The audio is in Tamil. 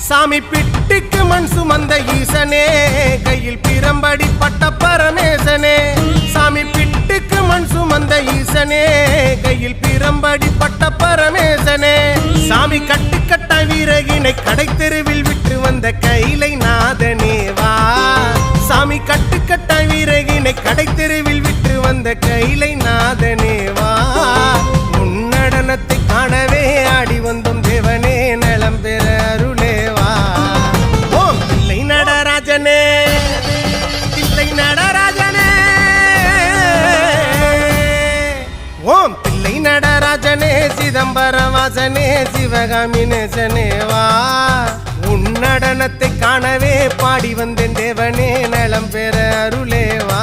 சாமி பிட்டுக்கு மண் சுமந்த ஈசனே, கையில் பிரம்படி பட்ட பரமேசனே. சாமி பிட்டுக்கு மண் சுமந்த ஈசனே, கையில் பிரம்படி பட்ட பரமேசனே. சாமி கட்டுக்கட்ட வீரகினை கடை தெருவில் விட்டு வந்த கைலை நாதனே வா. சாமி கட்டுக்கட்ட வீரகினை கடை தெருவில் விட்டு வந்த கைலை நாதனே வா. உன்னடனத்தை காணவே ஆடி வந்தோம் தேவனே, நலம் பெற அருளேவா. ஓம் தில்லை நடராஜனே, தில்லை நடராஜனே. ஓம் தில்லை நடராஜனே, சிதம்பரவாசனே, சிவகாமி நேசனே வா. உன்னடனத்தை காணவே பாடி வந்தேன் தேவனே, நலம் பெற அருளேவா.